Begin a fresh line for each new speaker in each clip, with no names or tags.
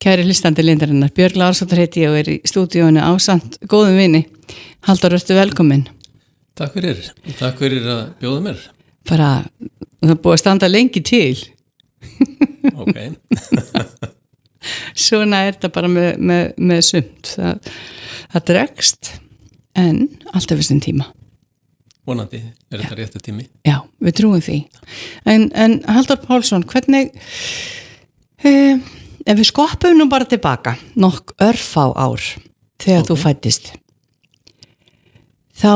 kæri hlustandi lindarinnar. Björg Lársdóttir heiti ég og í stúdíónu ásamt góðum vini. Halldór, ertu velkominn.
Takk fyrir að bjóða mér.
Bara, það búið að standa lengi til.
Ok.
Svona þetta bara með sumt. Það dregst, en alltaf við tíma.
Vonandi, þetta réttu tími?
Já, við trúum því. En Halldór Pálsson, hvernig... ef við skoppum nú bara tilbaka nokk örfá ár þegar þú fæddist þá,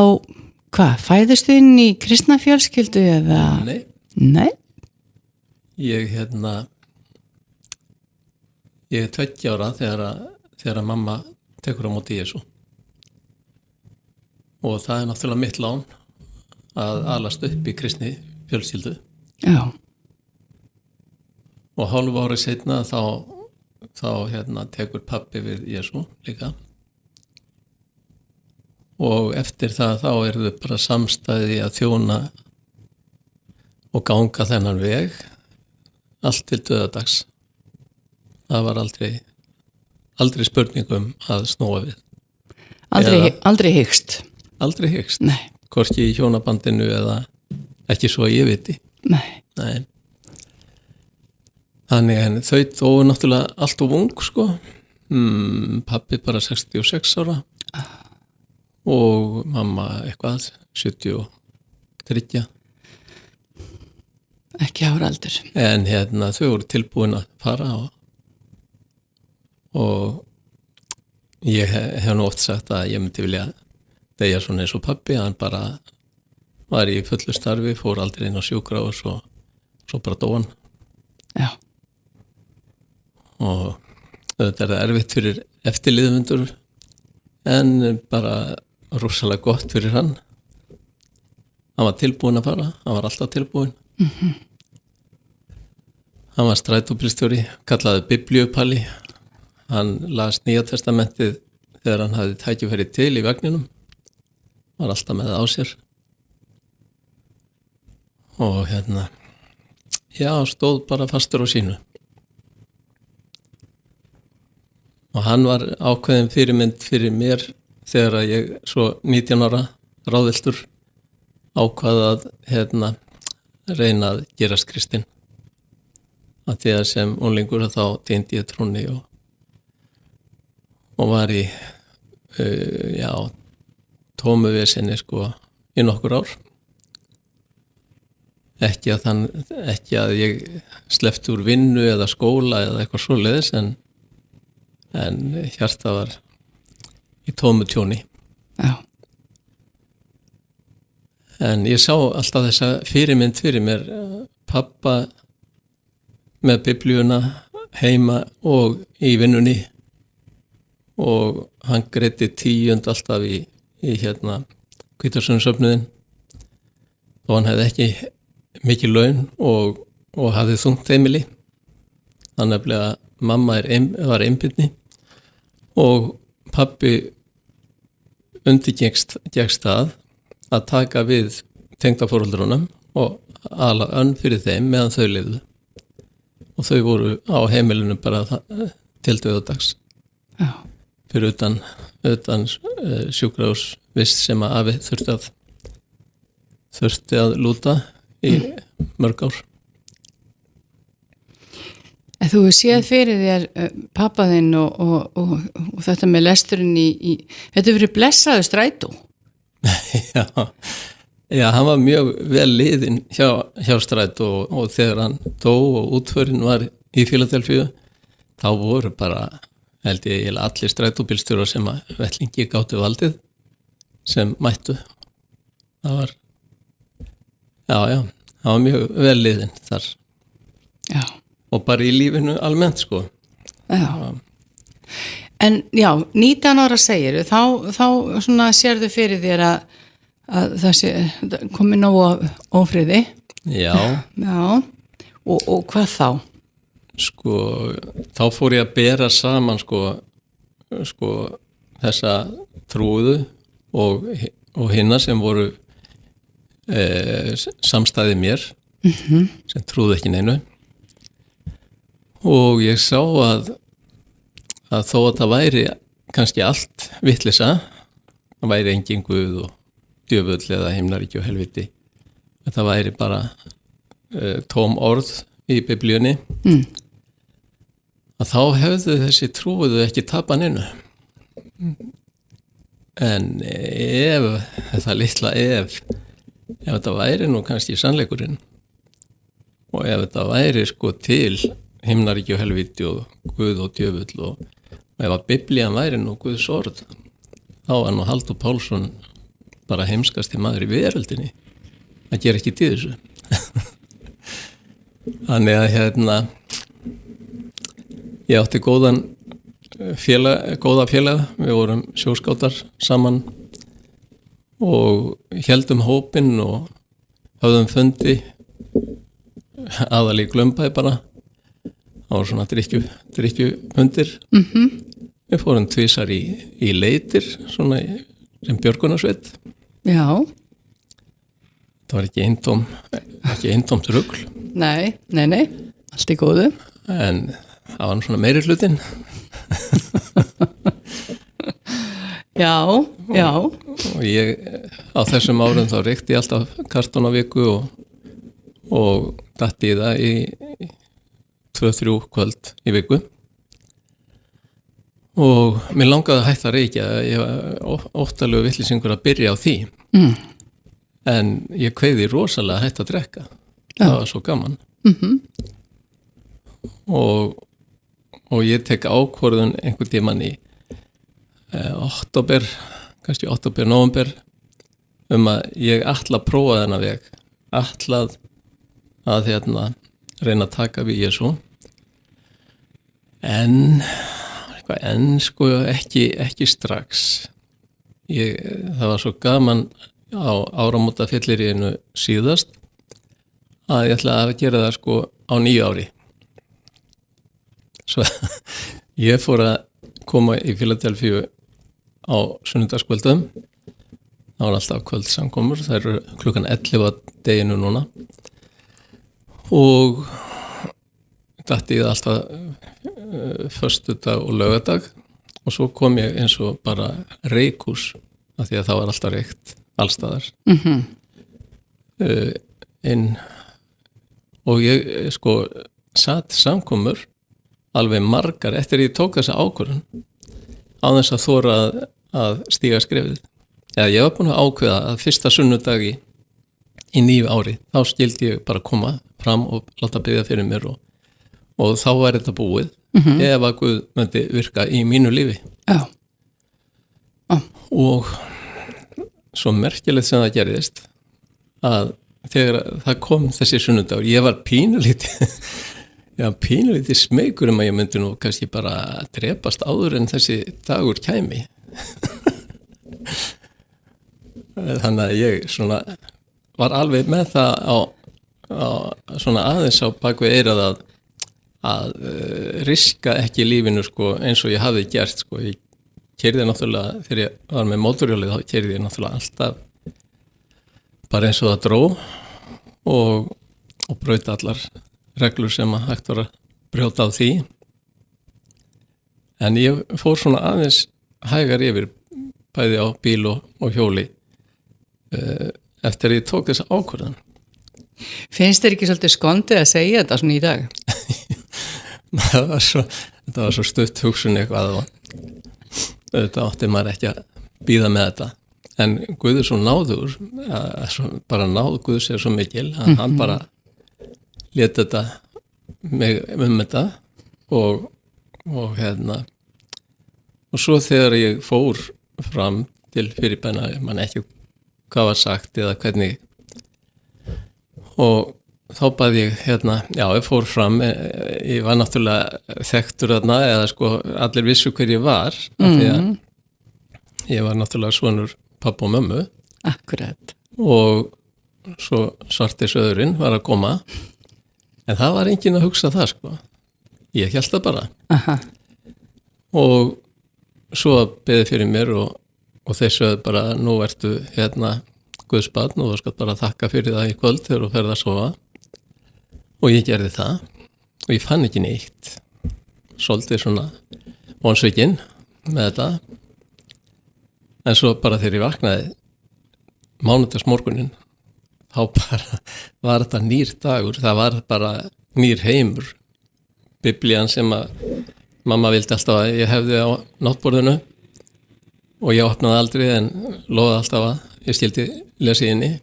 fæðistu inn í kristna fjölskyldu eða? Nei?
Ég er 20 ára þegar að mamma tekur á móti Jesú og það er náttúrulega mitt lán að alast upp í kristni fjölskyldu.
Já.
Og hálfu ári seinna þá tekur pabbi við Jesú líka. Og eftir það þá erum við bara samstæði að þjóna og ganga þennan veg allt til dauðadags. Það var aldrei spurningum að snúa við.
Aldrei hyggst?
Aldrei hyggst.
Nei.
Hvorki í hjónabandinu eða ekki svo að ég viti.
Nei.
Þannig en þau dóu náttúrulega allt of ung sko. Pabbi bara 66 ára og mamma eitthvað 73.
Ekki áraldur.
En þau voru tilbúin að fara og ég hef nú oft sagt að ég myndi vilja deyja svona eins og pabbi, hann bara var í fullu starfi, fór aldrei inn á sjúkrahús og svo bara dó hann.
Já.
Og þetta er erfitt fyrir eftirliðmundur en bara rosalega gott fyrir hann. Hann var tilbúin að fara, hann var alltaf tilbúin. Hann var strætóbílstjóri, kallaði biblíupalli. Hann las Nýja testamentið þegar hann hafði tækifæri til í vagninum. Var alltaf með það á sér. Og stóð bara fastur á sínu. Og hann var ákveðin fyrirmynd fyrir mér þegar að ég svo 19 ára ráðviltur ákvað að reyna að gerast kristinn. Að því að sem unglingur þá týndi ég trúnni og var í tómu vesinni sko í nokkur ár. Ekki að ég sleppti úr vinnu eða skóla eða eitthvað svoleiðis en hjarta var í tómu tjóni.
Já.
En ég sá alltaf þessa fyrirmynd fyrir mér, pappa með biblíuna heima og í vinnunni og hann greiddi 10 alltaf í Hvítasunnunsöfnuðinn og hann hefði ekki mikið laun og hafði þungt heimili. Þannig að mamma var einbirni og pabbi undirgengst það að taka við tengdaforeldrunum og ala önn fyrir þeim meðan þau lifðu. Og þau voru á heimilinu bara til dauðadags.
Já.
Fyrir utan sjúkrahúsvist sem að afi þurfti að lúta í mörg ár.
En þú hefur séð fyrir þér pappa þinn og þetta með lesturinn þetta hefur verið blessaður strætó.
Já, hann var mjög vel liðinn hjá strætó og þegar hann dó og útförin var í Fíladelfíu, þá voru bara, held ég, allir strætóbílstjórar sem að vettlingi gátu valdið sem mættu. Það var, hann var mjög vel liðinn þar.
Já.
Og bara í lífinu almennt sko.
Já. En 19 ára segir þá svona sérðu fyrir þér að það sé komið nógu ófriði.
Já.
Og hvað þá?
Sko, þá fór ég að bera saman sko þessa trúðu og hinna sem voru samstæði mér, sem trúðu ekki neinu. Og ég sá að að þó að það væri kannski allt vitleysa, það væri engin guð og djöfull eða himnaríki og helviti, að það væri bara tóm orð í biblíunni, að þá hefðu þessi trúuðu ekki tapað neinu. En ef þetta litla ef þetta væri nú kannski sannleikurinn og ef þetta væri sko til himnaríki og helviti og guð og djöfull og ef að biblían væri nú Guðs orð, þá var nú Halldór Pálsson bara heimskasti maður í veröldinni. Það ger ekki til þessu. Þannig að ég átti góða félaga, við vorum sjóskátar saman og héldum hópinn og höfðum fundi aðalí Glömbæ bara. Það var svona drykkjufundir. Við fórum tvisar í leitir svona sem björgunarsveit.
Já.
Það var ekki eintómt rugl.
Nei, allt í góðu.
En það var svona meiri hlutin.
Já.
Og ég á þessum árum þá reykti ég alltaf kartón á viku og datt í það í 2-3 kvöld í viku. Og mér langaði að hætta að reykja, ég var óttalegu vitleysingur að byrja á því. En ég kveið rosalega að hætta að drekka. Það var svo gaman. Og ég tek ákvörðun einhvern tímann í október, kannski nóvember, að ég ætla að prófa þennan veg, ætlað að reyna að taka við Jesú. En sko ekki strax. Það var svo gaman á áramótafylliríinu síðast að ég ætla að gera það sko á 9 ári. Svo ég fór að koma í Fíladelfíu á sunnudagskvöldum. Það var alltaf kvöldsamkomur, það eru klukkan 11 á deginu núna. Og datti ég alltaf föstudag og laugardag og svo kom ég eins og bara reykhús af því að það var alltaf reykt allstaðar inn og ég sko satt samkomur alveg margar eftir ég tók þessa ákvörðun á þess að þora að stíga skrefið. Ég var búin að ákveða að fyrsta sunnudagi í 9 ári þá skildi ég bara koma fram og láta biðja fyrir mér og þá var þetta búið ef að Guð myndi virka í mínu lífi.
Já.
Og svo merkilegt sem það gerðist að þegar það kom þessi sunnudagur, ég var pínulítið smeykur að ég myndi nú kannski bara drepast áður en þessi dagur kæmi. Þannig að ég svona var alveg með það á svona aðeins á bakvið eyrað að riska ekki lífinu sko eins og ég hafði gert sko. Ég keyrði náttúrulega, þegar ég var með mótorhjólið þá keyrði ég náttúrulega alltaf bara eins og það dró og braut allar reglur sem að hægt var að brjóta á því. En ég fór svona aðeins hægar yfir bæði á bíl og hjóli eftir að ég tók þessa ákvörðun.
Finnst þér ekki svolítið skondið að segja þetta svona í dag?
Þetta var svo stutt hugsun eitthvað og þetta átti maður ekki að bíða með þetta. En Guð er svo náður, bara náð Guðs er svo mikil að hann bara lét þetta mig þetta og svo þegar ég fór fram til fyrirbæna, man ekki hvað var sagt eða hvernig og þá bað ég ég fór fram, ég var náttúrulega þekktur þarna eða sko allir vissu hver ég var því að ég var náttúrulega sonur pappa og mömmu.
Akkurat.
Og svo svarti söðurinn var að koma en það var enginn að hugsa það sko. Ég hélt það bara.
Aha.
Og svo beðið fyrir mér og þeir sögðu bara nú ertu Guðsbarn og þú skalt bara þakka fyrir það í kvöld þegar þú ferð að sofa. Og ég gerði það og ég fann ekki neitt. Svolítið svona vonsvikinn með þetta, en svo bara þegar ég vaknaði mánudagsmorgunin, þá bara var þetta nýr dagur, það var bara nýr heimur. Biblían sem að mamma vildi alltaf að ég hefði á náttborðinu og ég opnaði aldrei en lofaði alltaf að ég skildi lesa inni.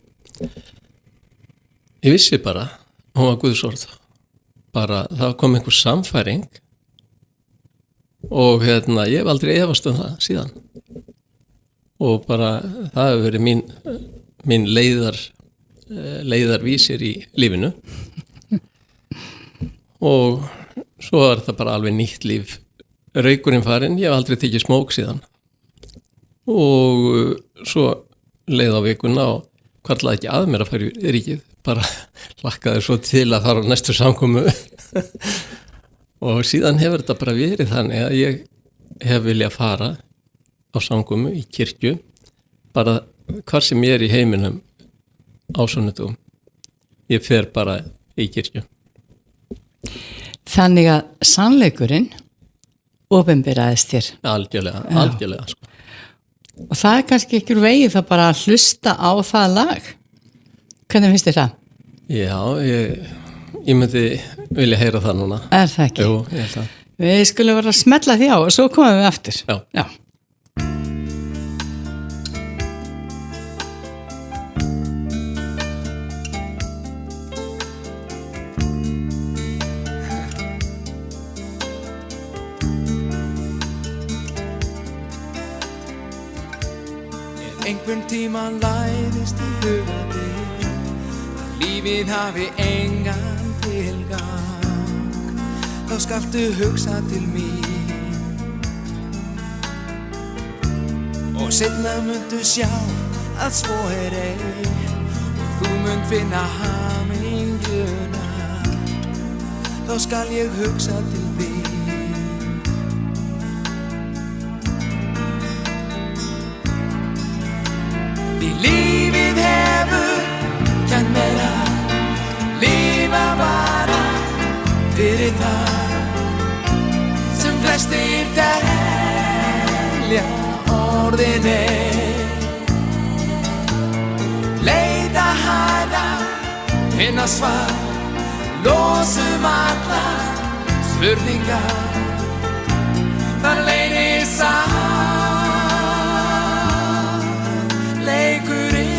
Ég vissi bara, hún var Guðsorð, bara það kom einhver samfæring og ég hef aldrei efast það síðan. Og bara það hefur verið mín leiðarvísir í lífinu. Og svo var þetta bara alveg nýtt líf. Reykurinn farinn, ég hef aldrei tekið smók síðan. Og svo leið á vikuna og hvarlaði ekki að mér að fara í ríkið. Bara hlakkaði svo til að fara á næstu samkomu. Og síðan hefur þetta bara verið þannig að ég hef viljað fara á samkomu í kirkju. Bara hvar sem ég í heiminum á sunnudögum. Ég fer bara í kirkju.
Þannig að sannleikurinn opinberaðist þér.
Algjörlega sko.
Og það kannski ekki úr vegi það bara að hlusta á það lag. Hvernig finnst þér það?
Já, ég myndi vilja heyra það núna.
Er það ekki?
Jú, ég held það.
Við skulum vera að smetla því á og svo komum við aftur. Já.
Einhvern tímann læðist í huga þig að lífið hafi engan tilgang, þá skaltu hugsa til mín og seinna muntu sjá að svo ei og þú munt finna hamingjuna, þá skal ég hugsa til þín. Því lífið hefur kennt mér að lifa bara fyrir það sem flestir telja orðin leita hærra, finna svar, losum allar spurningar, þar leynir leikurinn.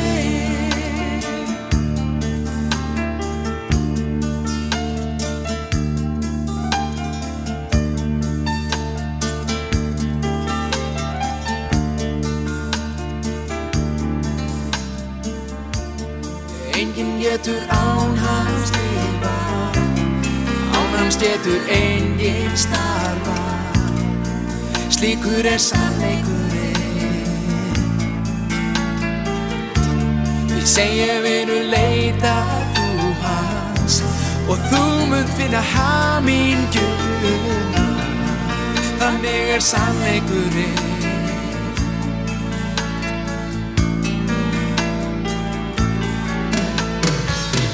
Enginn getur án hans lifað, án hans getur enginn starfað, slíkur sannleikurinn. Við segjum leita þú hans og þú munt finna hamingjuna, þannig sannleikurinn.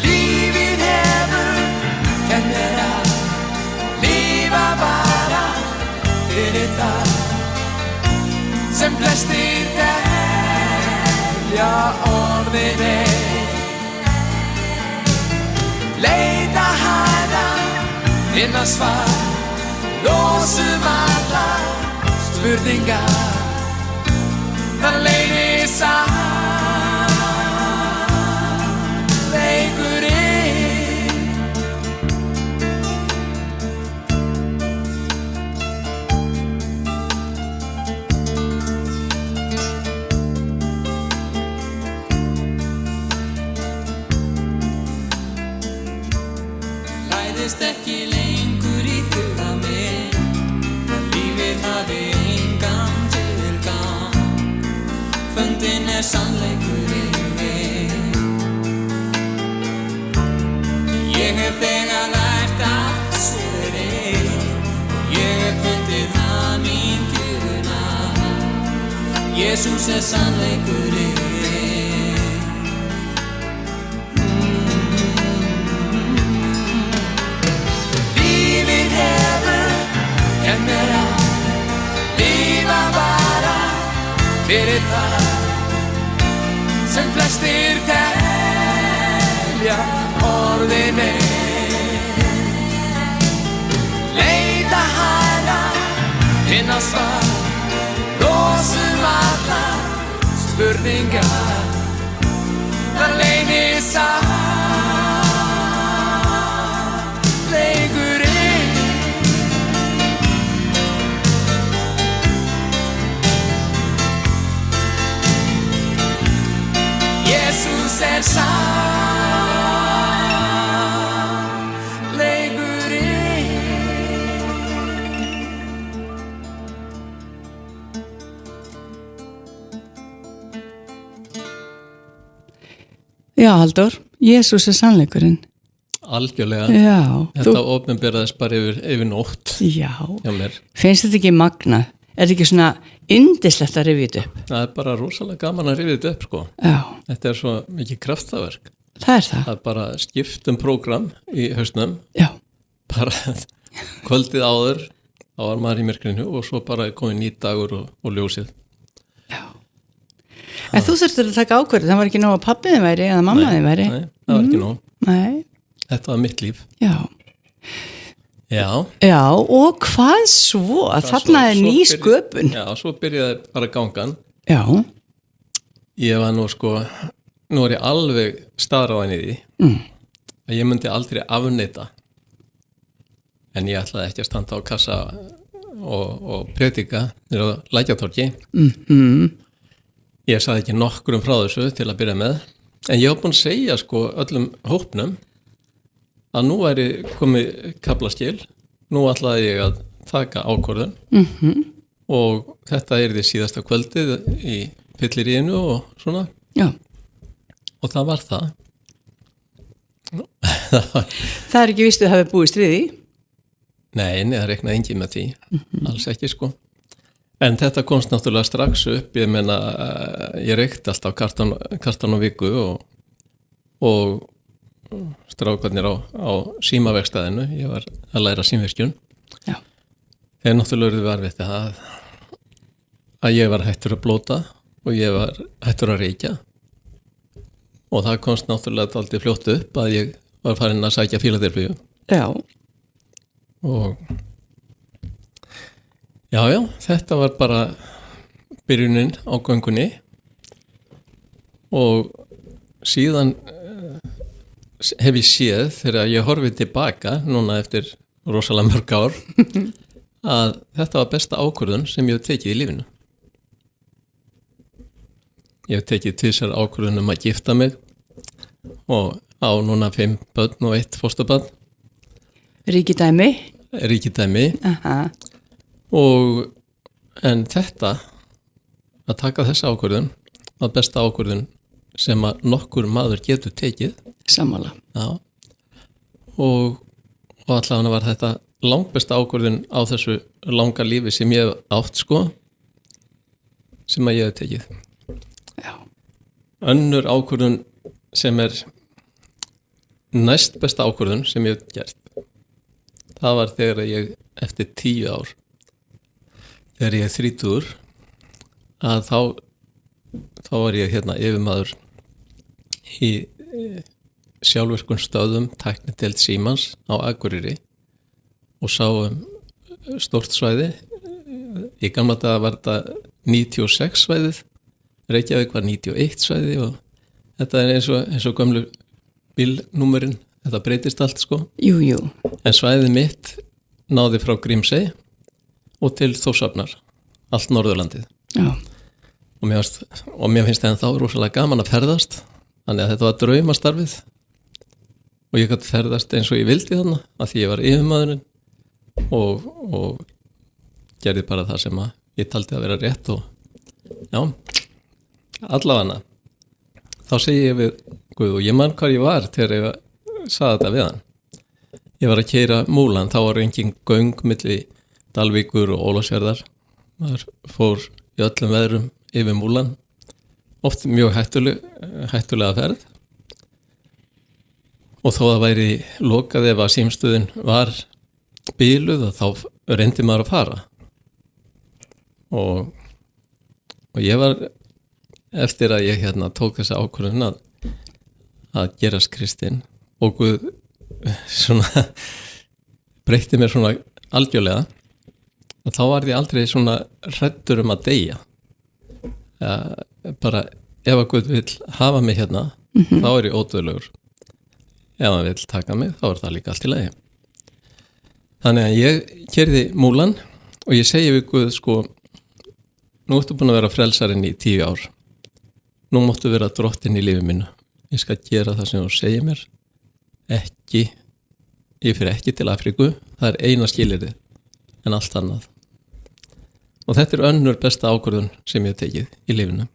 Lífið hefur kennt mér að lifa bara fyrir það sem flestir telja orðin leita hærra, finna svar, losum allar spurningar, þar leynir leikurinn. Læðist ekki lengur í huga minn að lífið hafi engan tilgang, fundinn sannleikurinn. Ég hef þegar lært að sér og ég hef fundið hamingjuna, Jesús sannleikurinn. Lífið hefur kennt mér að fyrir það sem flestir telja orðin leita hana finna svar losum allar spurningar það leynir satt leikurinn Jesus sannleikurinn.
Já, Halldór, Jesus sannleikurinn.
Algjörlega.
Já.
Þetta opinberaðist bara yfir nótt
Já.
hjá mér.
Finnst þetta ekki magna? Er þetta ekki svona yndislegt að rifja þetta upp?
Það er bara rosalega gaman að rifja þetta upp, sko.
Já.
Þetta er svo mikið kraftaverk.
Það er það.
Það er bara skiptum prógram í hausnum,
Já.
bara kvöldið áður, þá var maður í myrkrinu og svo bara komið nýtt dagur og ljósið.
Já. En þú þurftur að taka ákvörðu, það var ekki nóg að pappiðin væri eða mammaðin væri?
Nei, það var ekki nóg.
Nei.
Þetta var mitt líf.
Já.
Já.
Já, og hvað svo? Þarna er ný sköpun.
Já, svo byrjaði bara gangan.
Já.
Ég var nú er ég alveg staðráðin í því að ég myndi aldrei afneita. En ég ætlaði ekki að standa á kassa og predika niður á Lækjartorgi. Ég sagði ekki nokkrum frá þessu til að byrja með. En ég var búin að segja öllum hópnum að nú væri komið kaflaskil, nú ætlaði ég að taka ákvörðun og þetta því síðasta kvöldið í fylliríinu og svona.
Já.
Og það var það.
Það er ekki víst að það hafi búist við því?
Nei, það reiknaði engin með því, alls ekki En þetta komst náttúrulega strax upp, ég meina, ég reykti alltaf kartan og viku og strákarnir á símavegstæðinu, ég var að læra símvirkjun.
Já.
Þeir náttúrulega var við það að ég var hættur að blóta og ég var hættur að reykja og það komst náttúrulega dálítið fljótt upp að ég var farin að sækja Fíladelfíu.
Já.
Og já, þetta var bara byrjunin á göngunni og síðan hef ég séð þegar ég horfið tilbaka núna eftir rosalega mörg ár að þetta var besta ákvörðun sem ég hef tekið í lífinu. Ég hef tekið 2 ákvörðun að gifta mig og á núna 5 börn og 1 fósturbarn.
Ríkidæmi.
Aha. En þetta að taka þessa ákvörðun var besta ákvörðun sem að nokkur maður getur tekið.
Sammála.
Já. Og allavega var þetta langbesta ákvörðun á þessu langa lífi sem ég hef átt sem að ég hef tekið.
Já.
Önnur ákvörðun sem er næst besta ákvörðun sem ég hef gert. Það var þegar ég eftir 10 ár þegar ég 30 að þá var ég yfirmaður í sjálfvirkum stöðum tæknideild Símans á Akureyri og sá stórt svæði. Í gamla daga var þetta 96 svæðið, Reykjavík var 91 svæði og þetta er eins og gömlu bílnúmerinn, þetta breytist allt
Jú.
En svæðið mitt náði frá Grímsey og til Þórshafnar, allt Norðurlandið.
Já.
Og mér finnst það ennþá rosalega gaman að ferðast, þannig að þetta var draumastarfið og ég gæti ferðast eins og ég vildi þarna af því ég var yfirmaðurinn og gerði bara það sem að ég taldi að vera rétt og já, allavega þá segi ég við Guð og ég man hvar ég var þegar ég sagði þetta við hann. Ég var að keyra Múlan, þá var engin göng milli Dalvíkur og Ólafsfjarðar. Maður fór í öllum veðrum yfir Múlan, oft mjög hættulega ferð. Og þó það væri lokað ef að símstöðin var biluð þá reyndi maður að fara. Og og ég var eftir að ég tók þessa ákvörðun að gerast kristinn og Guð svona breytti mér svona algjörlega og þá var ég aldrei svona hræddur að deyja. Bara ef að Guð vill hafa mig þá er ég ódauðlegur. Ef hann vill taka mig, þá er það líka allt í lagi. Þannig að ég keyrði múlan og ég segi við Guð, sko, nú ertu búin að vera frelsarinn í 10 ár. Nú máttu vera drottinn í lífi mínu. Ég skal gera það sem þú segir mér. Ég fer ekki til Afríku, það er eina skilyrði en allt annað. Og þetta er önnur besta ákvörðun sem ég hef tekið í lífinu.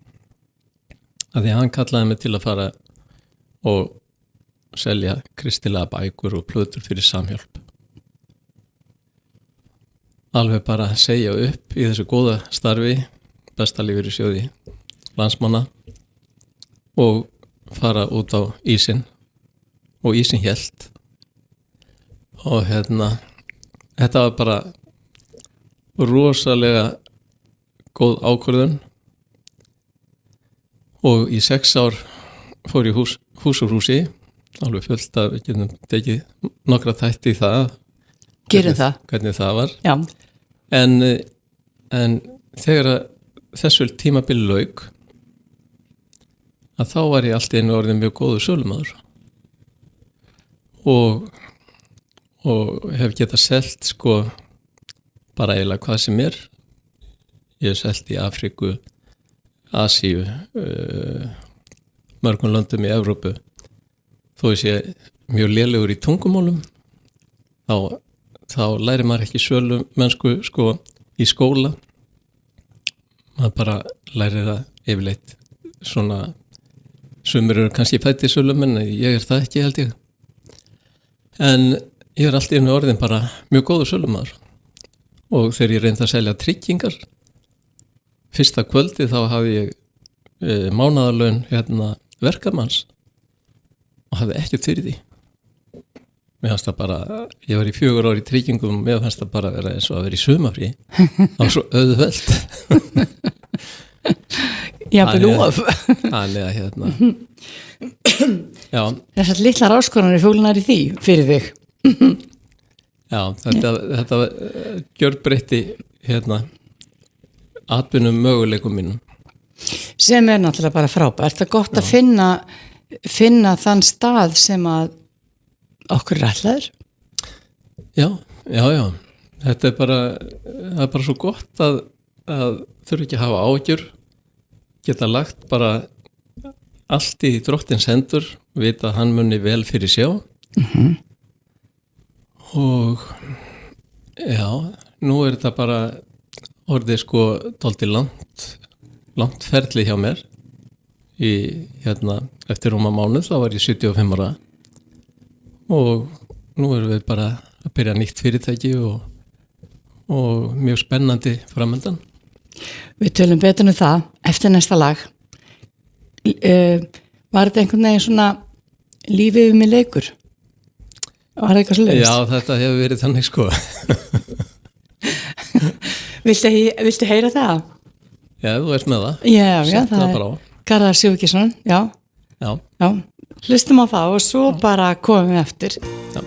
Af því að hann kallaði mig til að fara og selja kristilega bækur og plötur fyrir Samhjálp. Alveg bara að segja upp í þessu góða starfi, besta lífeyrissjóði landsmanna og fara út á ísinn og ísinn hélt. Og þetta var bara rosalega góð ákvörðun og í 6 ár fór ég hús úr húsi, alveg fullt að við getum tekið nokkra þætti í það.
Gerum það.
Hvernig það var.
Já.
En þegar þessu tímabili lauk, að þá var ég allt í einu orðin mjög góður sölumaður og hef getað selt sko bara eiginlega hvað sem er. Ég hef selt í Afríku, Asíu, mörgum löndum í Evrópu. Þó ég sé mjög lélegur í tungumálum, þá lærir maður ekki sölumennsku sko í skóla. Maður bara lærir það yfirleitt svona, sumir eru kannski fæddir sölumenn, en ég er það ekki held ég. En ég er alltaf einu orðin bara mjög góður sölumaður. Og þegar ég reyndi að selja tryggingar, fyrsta kvöldi þá hafði ég mánaðarlaun verkamanns og hafði ekkert fyrir því. Mér fannst það bara, ég var í 4 ár í tryggingum og mér fannst það bara vera eins og að vera í sumafrí. Það var svo auðvelt.
Jafnvel of.
Þannig að já.
Þessar litlar áskorunir fólnar í því fyrir þig.
Já, þetta gjörbreytti atvinnum möguleikum mínum.
Sem er náttúrulega bara frábært. Það er gott að finna þann stað sem að okkur er ætlaður.
Já. Þetta er bara svo gott að þurfa ekki að hafa áhyggjur, geta lagt bara allt í drottins hendur, vita að hann muni vel fyrir sjá. Og já, nú er þetta bara orðið sko dálítið langt ferli hjá mér. Eftir rúma mánuð þá var ég 75 ára og nú erum við bara að byrja nýtt fyrirtæki og mjög spennandi framöndan.
Við tölum betur það eftir næsta lag. Var þetta einhvern veginn svona lífið við mig leikur? Var það eitthvað svo leiðist? Já, þetta hefur verið þannig sko. Viltu heyra það?
Já, þú ert með það.
Já, það er Garðar Sigurgeirsson, já. Hlustum á það og svo bara komum við eftir.
Já.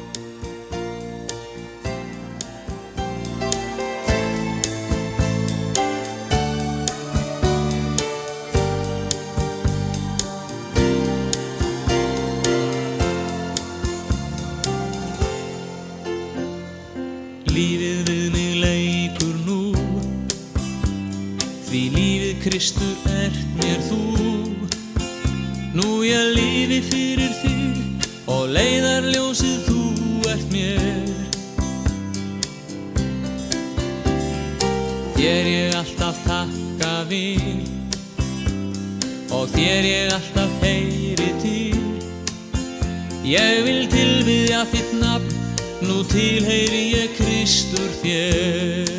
Lífið við mig leikur nú, því lífið Kristur ert mér þú. Nú ég lífi fyrir þig og leiðarljósið þú ert mér. Þér ég alltaf þakka vil og þér ég alltaf heyri til. Ég vil tilbiðja þitt nafn, nú tilheyri ég Kristur þér.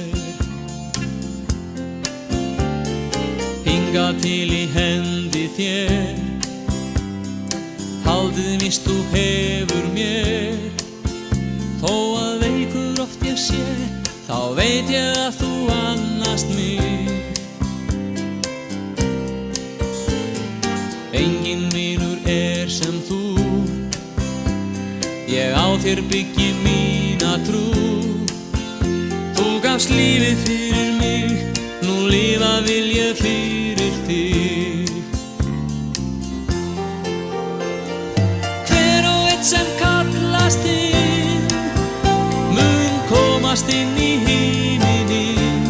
Hingað til í hendi þér, haldið víst þú hefur mér. Þó að veikur oft ég sé, þá veit ég að þú annast mig. þér byggi mína trú. Þú gafst lífið fyrir mig, nú lifa vil ég fyrir þig. Hver og einn sem kallast inn mun komast inn í himininn.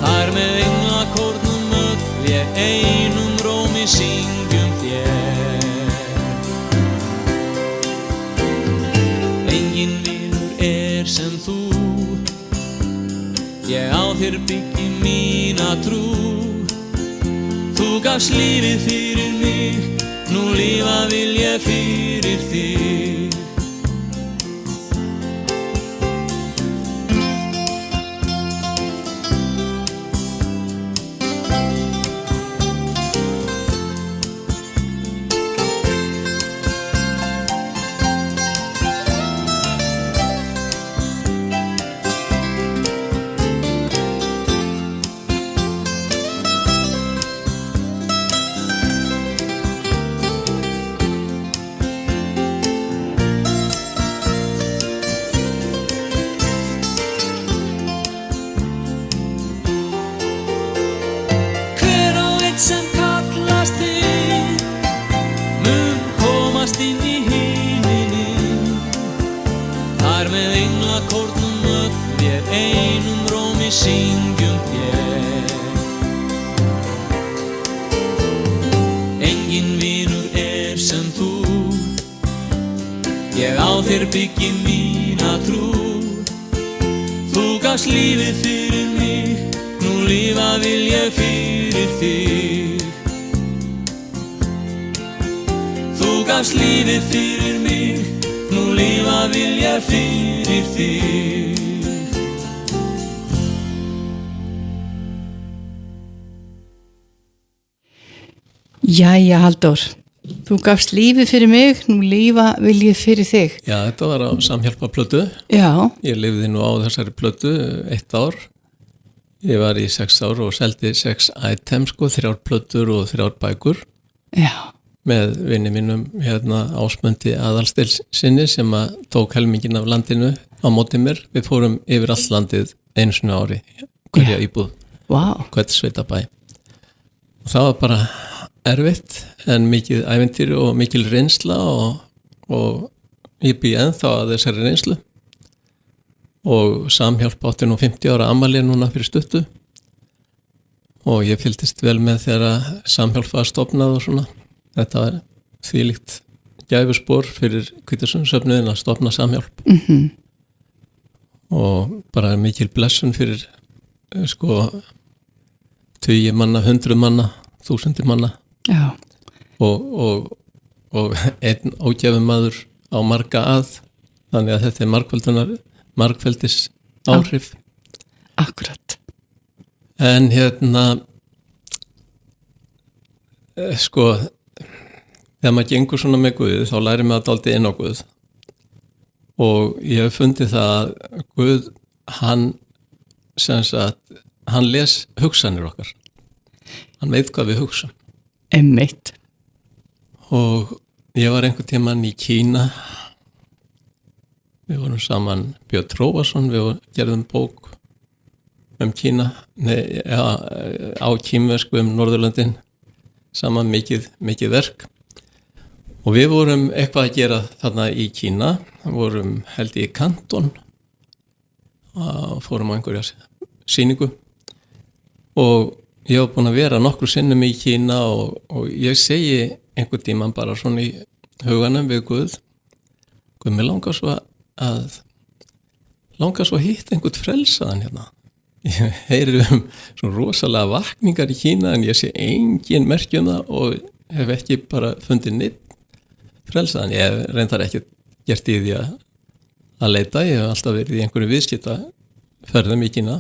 Þar með englakórnum öll ég einum rómi syngjum þér. Enginn vinur er sem þú, ég á þér byggi mína trú. Þú gafst lífið fyrir mig, nú lifa vil ég fyrir þig. Syngjum þér. Enginn vinur er sem þú, ég á þér byggi mína trú. Þú gafst lífið fyrir mig, nú lifa vil ég fyrir þig. Þú gafst lífið fyrir mig, nú lifa vil ég fyrir þig.
Jæja, Halldór, þú gafst lífið fyrir mig, nú lífa vil ég fyrir þig.
Já, þetta var á Samhjálparplötu.
Já.
Ég lifði nú á þessari plötu 1 ár. Ég var í 6 ár og seldi 6 items, 3 plötur og 3 bækur.
Já.
Með vinni mínum Ásmundi Aðalsteinssyni sem að tók helmingin af landinu á móti mér. Við fórum yfir allt landið einu sinni á ári, hverja íbúð, hvert sveitabæ. Og það var bara erfitt en mikið ævintýri og mikil reynsla og ég bý ennþá að þessari reynslu og Samhjálp átti nú 50 ára afmæli núna fyrir stuttu og ég fylgdist vel með þegar Samhjálp var stofnað og svona. Þetta var þvílíkt gæfuspor fyrir Hvítasundsöfnuðin að stofna Samhjálp. Og bara mikil blessun fyrir tugi manna, 100 manna, 1000 manna.
Já.
Og einn ógæfum maður á marga að, þannig að þetta er margfeldis áhrif.
Akkurat.
En þegar maður gengur svona með Guð þá lærir maður dálítið inn á Guð og ég hef fundið það að Guð hann les hugsanir okkar, hann veit hvað við hugsum.
Einmitt.
Og ég var einhvern tímann í Kína, við vorum saman Björn Trófason, við gerðum bók Kína, á kínversku Norðurlöndin, saman mikið verk og við vorum eitthvað að gera þarna í Kína, vorum held í Kanton og fórum á einhverja sýningu og ég var búin að vera nokkru sinnum í Kína og ég segi einhvern tímann bara svona í huganum við Guð, mér langar svo að hitta einhvern frelsaðan hérna. Ég heyri svona rosalega vakningar í Kína en ég sé engin merkjum það og hef ekki bara fundið neitt frelsaðan. Ég hef reyndar ekki gert í því að leita, ég hef alltaf verið í einhverju viðskiptaferðum í Kína.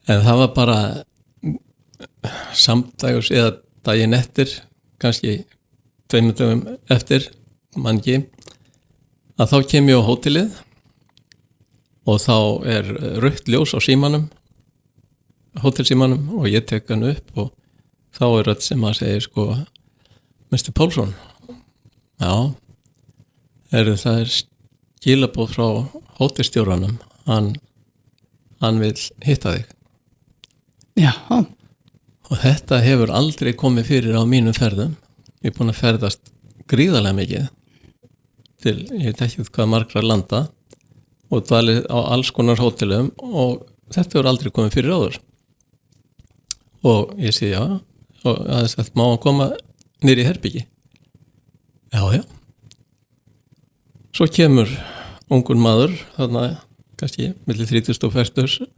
En það var bara samdægurs eða daginn eftir, kannski 2 dögum eftir, mann ekki, að þá kem ég á hótelið og þá er rautt ljós á símanum, hótelsímanum og ég tek hann upp og þá er rödd sem að segja Mr. Pálsson, já, það skilabóð frá hótelstjóranum, hann vil hitta þig.
Já,
Og þetta hefur aldrei komið fyrir á mínum ferðum. Ég er búin að ferðast gríðarlega mikið til, ég veit ekki hvað margra landa og dvalið á alls konar hótelum og þetta hefur aldrei komið fyrir áður. Og ég segi já, og aðeins að má hann koma niður í herbyggi. Já. Svo kemur ungur maður, þarna kannski milli 30 og 40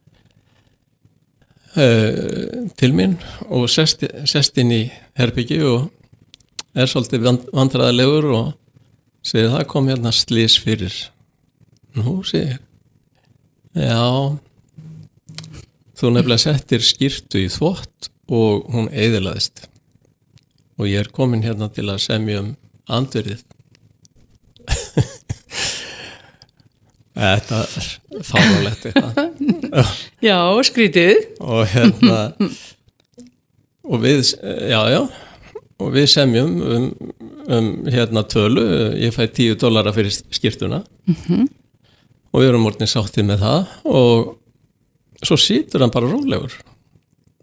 til mín og sest inn í herbyggi og svolítið vandræðalegur og segir það kom hérna slys fyrir. Nú segir já, þú nefnilega settir skyrtu í þvott og hún eyðilaðist og ég komin hérna til að semja andverðið. Þetta fáránlegt eitthvað.
já, skrítið.
Og og við og við semjum hérna tölu, ég fæ $10 fyrir skyrtuna og við erum orðin sáttið með það og svo situr hann bara rólegur.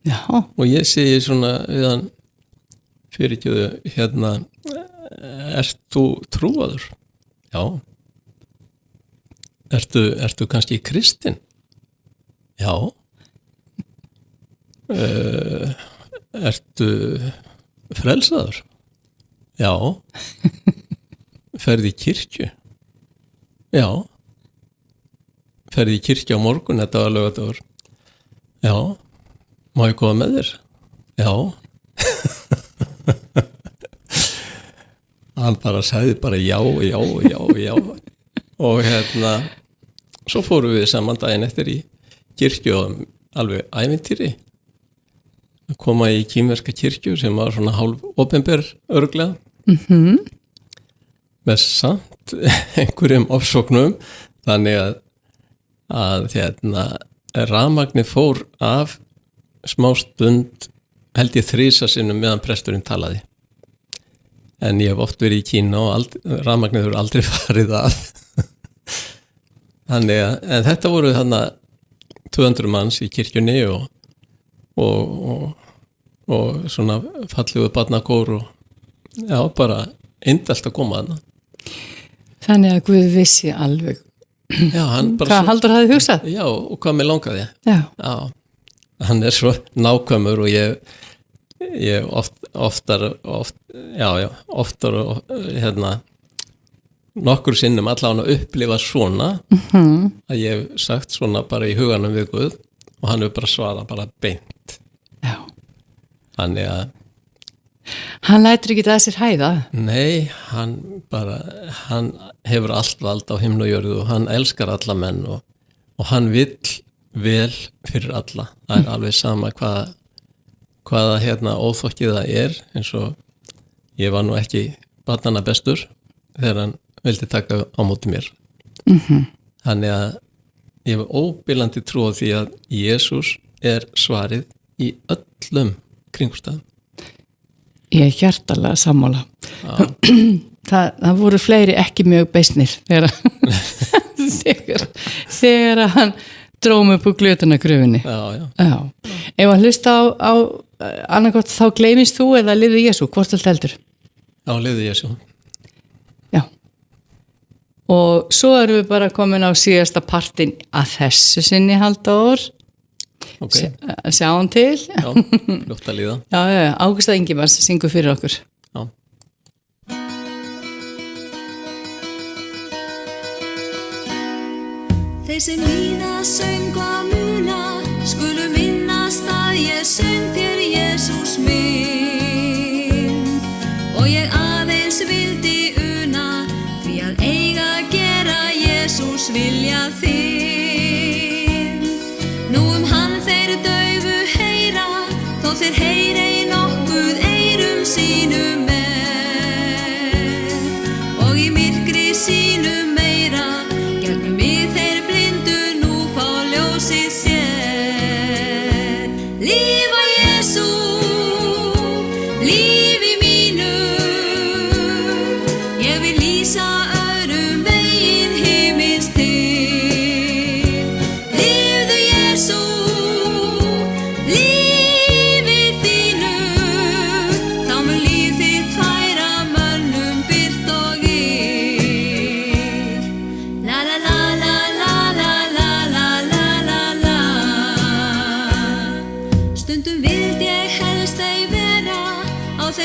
Já.
Og ég segi svona við hann fyrirgjöðu hérna, ert þú trúaður? Já. Ertu kannski kristinn? Já. Ertu frelsaður? Já. Ferði í kirkju? Já. Ferði í kirkju á morgun, þetta var laugardagur? Já. Má ég koma með þér? Já. Hann bara sagði bara já. Og svo fórum við saman daginn eftir í kirkju og alveg ævintýri. Koma í kínverska kirkju sem var svona hálf opinber örglega. Með samt einhverjum ofsóknum, þannig að rafmagnið fór af smá stund, held ég 3 sinnum meðan presturinn talaði. En ég hef oft verið í Kína og rafmagnið hefur aldrei farið að. Þannig að, en þetta voru þarna 200 manns í kirkjunni og svona fallegu barnakór og já, bara indælt að koma þarna.
Þannig að Guð vissi alveg
Já, hann bara
hvað Halldór hafði hugsað.
Já, og hvað mér langaði.
Já.
Hann svo nákvæmur og ég oftar nokkur sinnum allavega upplifa svona að ég hef sagt svona bara í huganum við Guð og hann hefur bara svarað bara beint.
Já.
Þannig að
hann lætur ekki að sér hæða.
Nei, hann hefur allt vald á himn og jörðu og hann elskar alla menn og hann vill vel fyrir alla. Það er alveg sama hvaða óþokkið það er, eins og ég var nú ekki barnanna bestur þegar hann vildi taka á móti mér. Þannig að ég hef óbilandi trú á því að Jesús er svarið í öllum kringumstæðum.
Ég er hjartalega sammála. Það voru fleiri ekki mjög beysnir þegar hann drómi upp úr glötunagröfinni. Já. Ef hann hlusta á annarkot þá gleymist þú eða liði Jesú, hvort allt heldur?
Já, liði Jesú.
Já. Og svo erum við bara komin á síðasta partin að þessu sinni, Halldór.
Okay.
Sjáum til.
Já, fljótt að líða.
Já, Ágústa Ingimars syngur fyrir okkur.
Já.
Þeir sem víða söngva muna skulu minnast að ég söng þér Jesús minn og ég aðeins vildi una því að eiga að gera Jesús vilja þinn. Nú hann þeir daufu heyra þó þeir heyri nokkuð eyrum sínum með og í myrkri sínum meira gegnum mig þeir blindu nú fá ljósið sér. Lífa Jesú, lífi mínu, ég vil lýsa öðru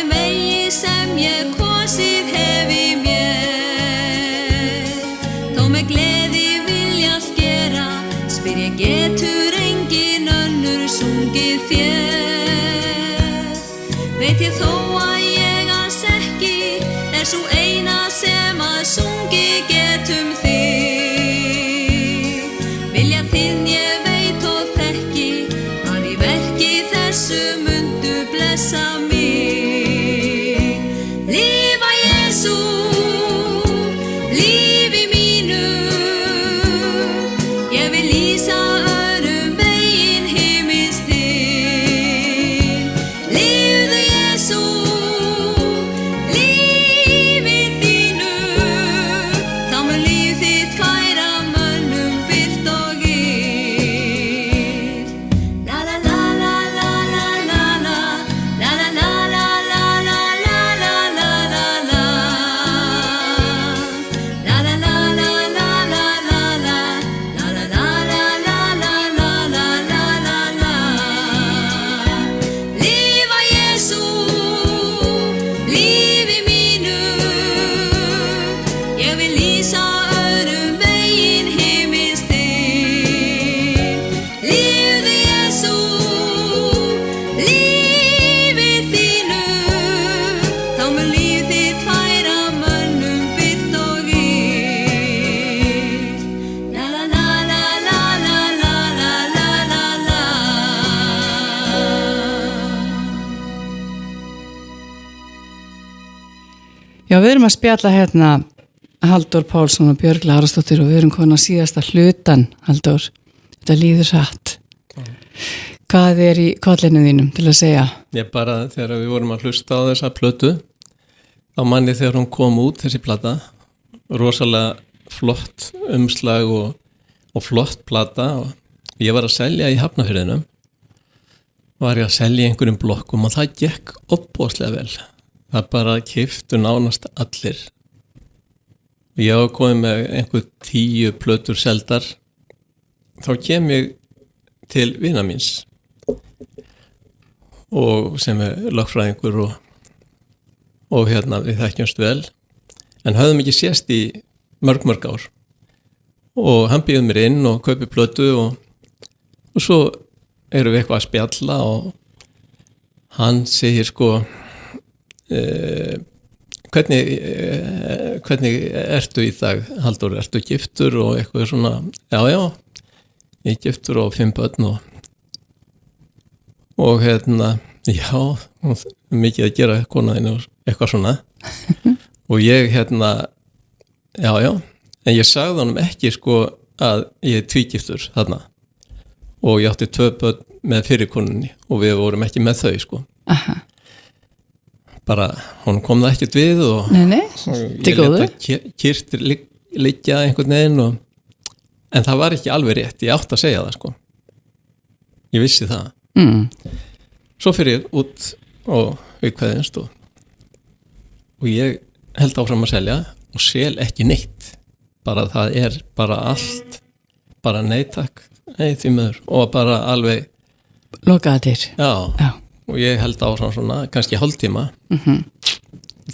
þeim vegi sem ég kosið hef í mér. Þó með gleði vilja allt gera, spyr ég getur engin önnur sungið þér. Veit ég þó að ég alls ekki er sú eina sem að sungi getum þig. Vilja þinn ég veit og þekki, að í verki þessu mundu blessa mig. Lifa Jesú, lífi mínu, ég vil lýsa öðrum veginn himins þinn. Lifðu Jesú, lífi þínu, þá mun líf þitt færa mönnum bylt og yl. La la la la la la la la, la la la la la la la la la la la, la la la la la la la la, la la la la la la la la la la. Lifa Jesú, lífi mínu, ég vil lýsa öðrum veginn himins þinn. Lifðu Jesú, lífi þínu, þá mun líf þitt færa mönnum bylt og yl. La la la la la la la la la la la.
Já, við erum að spjalla hérna Halldór Pálsson og Björg Lárasdóttir og við erum komin að síðasta hlutan, Halldór. Þetta líður satt. Hvað er í kollinu þínum til að segja?
Ég bara, þegar við vorum að hlusta á þessa plötu, þá manni þegar hún kom út, þessi plata, rosalega flott umslag og flott plata, og ég var að selja í Hafnarfirðinum, var ég að selja í einhverjum blokkum og það gekk opbóðslega vel. Það bara keyptu nánast allir. Ég var komið með einhver 10 plötur seldar, þá kem ég til vina míns og sem er lögfræðingur og hérna við þekkjumst vel en höfðum ekki sést í mörg ár og hann býður mér inn og kaupi plötu og svo erum við eitthvað að spjalla og hann segir sko hvernig ertu í dag, Halldór, ertu giftur og eitthvað svona, já, ég er giftur og 5 börn og hérna, já, mikið að gera konaðinu og eitthvað svona og ég hérna, já, en ég sagði honum ekki sko að ég er tvígiftur þarna og ég átti 2 börn með fyrirkonunni og við vorum ekki með þau sko.
Aha.
Bara, hún kom það ekkert við og
Nei,
ég leta kyrtir liggja einhvern veginn en það var ekki alveg rétt, ég átti að segja það sko ég vissi það svo fyrir ég út og við kveðumst og ég held áfram að selja og sel ekki neitt bara það er bara allt bara nei takk, nei því miður og bara alveg
lokaðir. Já.
Og ég held áfram svona, kannski hálftíma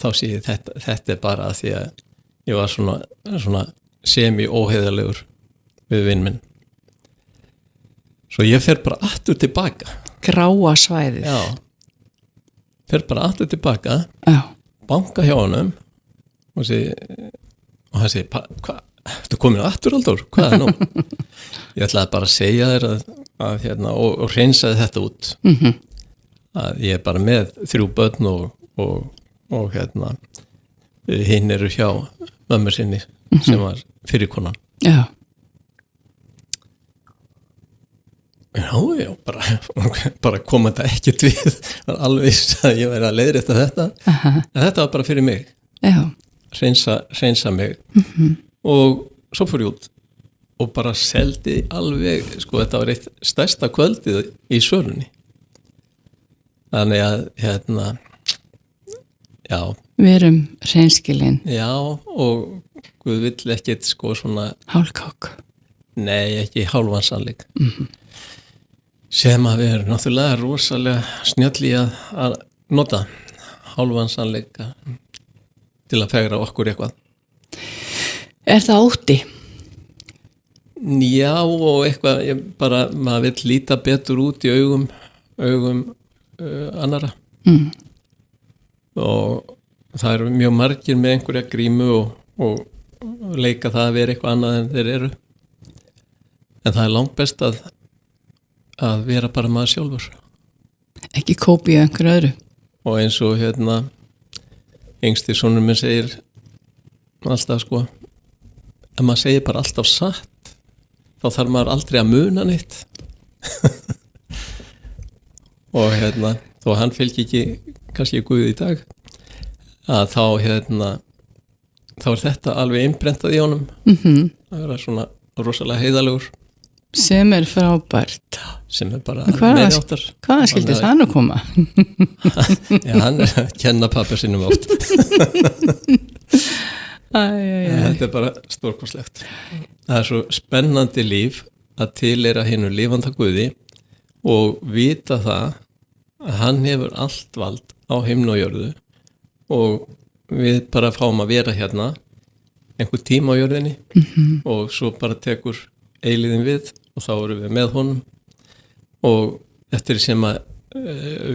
þá sé ég þetta er bara að því að ég var svona semi-óheiðarlegur við vinn minn svo ég fer bara aftur tilbaka
Gráa svæðið.
já, fer bara aftur tilbaka
Já.
banka hjá honum og hann segi hvað, ertu komin aftur Halldór, hvað er nú ég ætlaði bara að segja þér að hérna, og hreinsaði þetta út að ég er bara með 3 börn og hérna hinn eru hjá mömmu sinni sem var fyrirkonan
Já.
Já, bara kom þetta ekkert við alveg að ég væri að leiðrétta þetta en þetta var bara fyrir mig
Já.
hreinsa mig og svo fór ég út og bara seldi alveg sko þetta var eitt stærsta kvöldið í sölunni þannig að hérna já
Við erum hreinskilin.
já og Guð vill ekkert sko svona
Hálkák.
nei ekki hálfansanleik sem að við erum náttúrulega rosalega snjalli að nota hálfan sannleika til að fegra okkur eitthvað.
Er það ótti?
Já, og eitthvað, maður vill líta betur út í augum annara. Og það eru mjög margir með einhverja grímu og leika það að vera eitthvað annað en þeir eru. En það er langt best að vera bara maður sjálfur.
Ekki kópía einhverju öðru.
Og eins og yngsti sonur minn segir alltaf ef maður segir bara alltaf satt, þá þarf maður aldrei að muna neitt. Og þó hann fylgir ekki kannski Guð í dag, að þá er þetta alveg innprentað í honum. Það er svona rosalega heiðalegur.
Sem er frábært.
Sem er bara meðáttar.
Hvaðan skildi það nú koma?
Já, hann er að kenna pappa sínum oft. Þetta er bara stórkostlegt. Það er svo spennandi líf að tilheyra hinu lifanda Guði og vita það að hann hefur allt vald á himni og jörðu og við bara fáum að vera hérna einhver tíma á jörðinni og svo bara tekur eilíðin við og þá erum við með honum og eftir sem að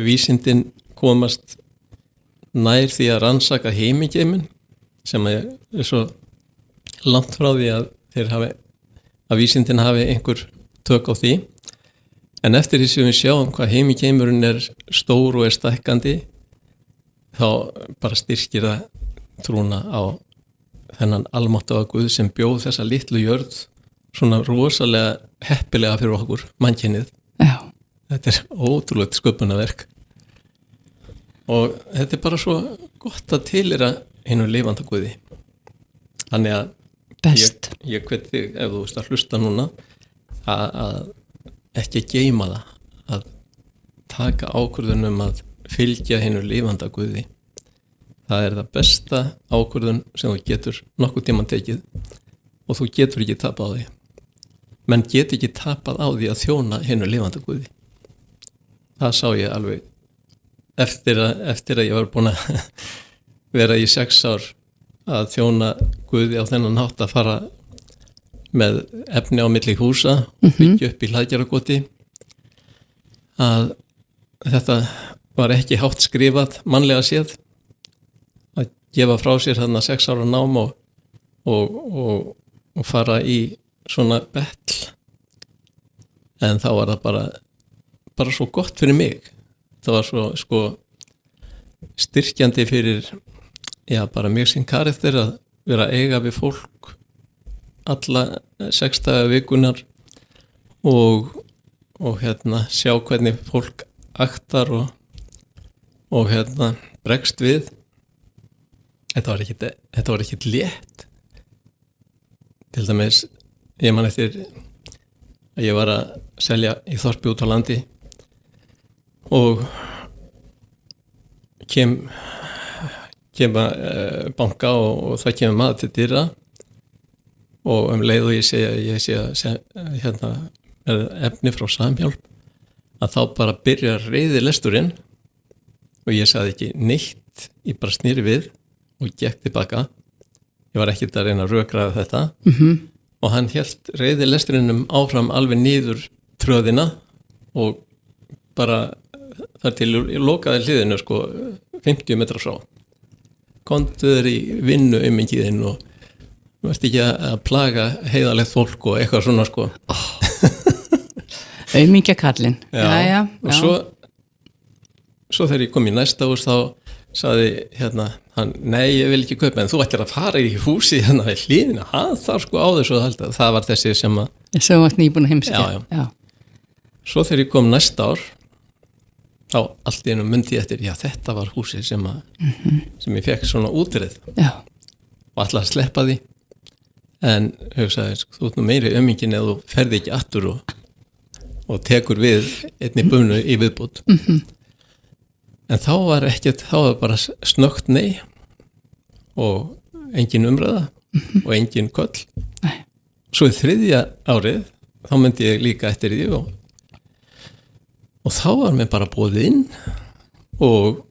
vísindin komast nær því að rannsaka heimingeimin sem er svo langt frá því að að vísindin hafi einhver tök á því, en eftir því sem við sjáum hvað heimingheimurinn er stór og er stækkandi, þá bara styrkir það trúna á þennan almáttuga Guð sem bjóð þessa litlu jörð svona rosalega heppilega fyrir okkur, mannkynið.
Já.
Þetta er ótrúlegt sköpunarverk og þetta er bara svo gott að tilheyra hinu lifanda Guði. Þannig að ég hveti þig, ef þú veist að hlusta núna, að ekki geyma það, að taka ákvörðun að fylgja hinu lifanda Guði. Það er það besta ákvörðun sem þú getur nokkuð tímann tekið og þú getur ekki tapað á því. Menn getur ekki tapað á því að þjóna hinu lifanda Guði. Það sá ég alveg eftir að ég var búin að vera í 6 ár að þjóna Guði á þennan hátt að fara með efni á milli húsa og byggja upp í Hlaðgerðarkoti, að þetta var ekki hátt skrifað mannlega séð að gefa frá sér þarna 6 ára nám og fara í svona betl, en þá var það bara svo gott fyrir mig. Það var svo styrkjandi fyrir bara mig sem karakter að vera að eiga við fólk alla 6 daga vikunar og sjá hvernig fólk aktar og bregst við. Þetta var ekkit létt. Til dæmis, ég man eftir að ég var að selja í þorpi út á landi og kem banka og það kemur maður til dyra og leið og ég sé efni frá Samhjálp, að þá bara byrjar reiðilesturinn og ég sagði ekki neitt, ég bara snýri við og gekk tilbaka. Ég var ekkert að reyna að rökraða þetta og hann hélt reiðilesturinnum áfram alveg niður tröðina og bara þar til lokaði hliðinu 50 metra frá. Komdu þér í vinnu aumingiðinn og varst ekki að plaga heiðalegt fólk og eitthvað svona
Aumingjakallinn. Já.
Og svo þegar ég kom í næsta hús þá sagði hann, nei, ég vil ekki kaupa, en þú ættir að fara í húsi í hliðina, hann þarf á þessu að halda. Það var þessi sem að
sem var nýbúin að heimskja. Já.
Svo þegar ég kom næsta ár þá allt í einu myndi eftir, þetta var húsi sem ég fekk svona útrið og ætlaði að sleppa því, en hugsaði, þú ert nú meiri aumingin eða þú ferði ekki aftur og tekur við einni bunu í viðbót. En þá var bara snöggt nei og engin umræða og engin köll. Svo í 3. árið þá myndi ég líka eftir því og þá var mér bara boðið inn og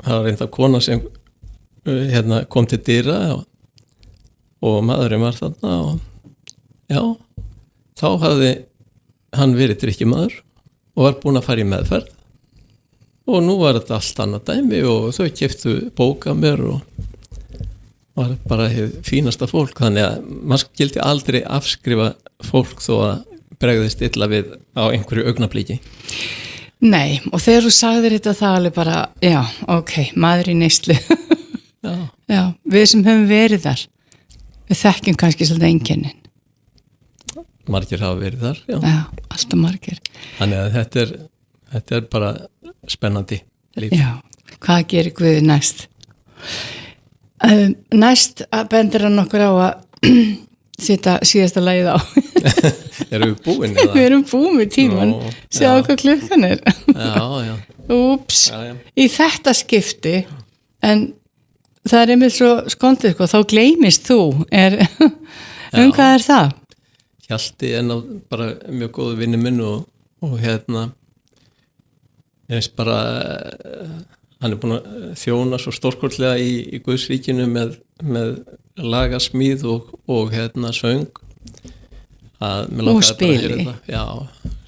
það var reynda kona sem kom til dyra og maðurinn var þarna og já, þá hafði hann verið drykkjumaður og var búinn að fara í meðferð og nú var þetta allt annað dæmi og þau keyptu bók af mér og var bara hið fínasta fólk, þannig að maður skildi aldrei afskrifa fólk þó að bregðist illa við á einhverju augnabliki.
Nei, og þegar þú sagðir þetta það alveg bara, já, ok, maður í neyslu.
Já.
Já, við sem höfum verið þar, við þekkjum kannski svolítið einkennin.
Margir hafa verið þar, já.
Já, alltaf margir.
Þannig að þetta er bara spennandi líf.
Já, hvað gerir Guði næst? Næst bendir hann okkur á að setja síðasta lagið á.
Erum við búin?
Við erum búin með tíman. Sjáðu hvað klukkan er.
Já.
Úps,
Já.
í þetta skipti, en það er einmitt svo skondið, þá gleymist þú. Hvað er það?
Hjalti er bara mjög góðu vinur minn og ég veist bara hann er búinn að þjóna svo stórkortlega í Guðsríkinu með lagasmíð og söng að mér
og
langaði bara að
spili.
heyra þetta. Já,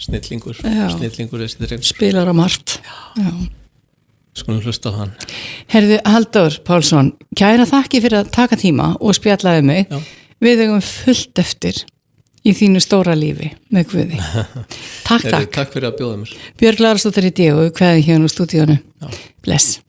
snillingur þessi drengur.
Spilar á margt. Já.
Skulum hlusta á hann.
Herðu, Halldór Pálsson, kæra þakki fyrir að taka tíma og spjallaði mig.
Já.
Við eigum fullt eftir í þínu stóra lífi með Guði. Takk.
Takk fyrir að bjóða mér.
Björg Lárasdóttir í D.O. Kveði hérna úr stúdíónu. Bless.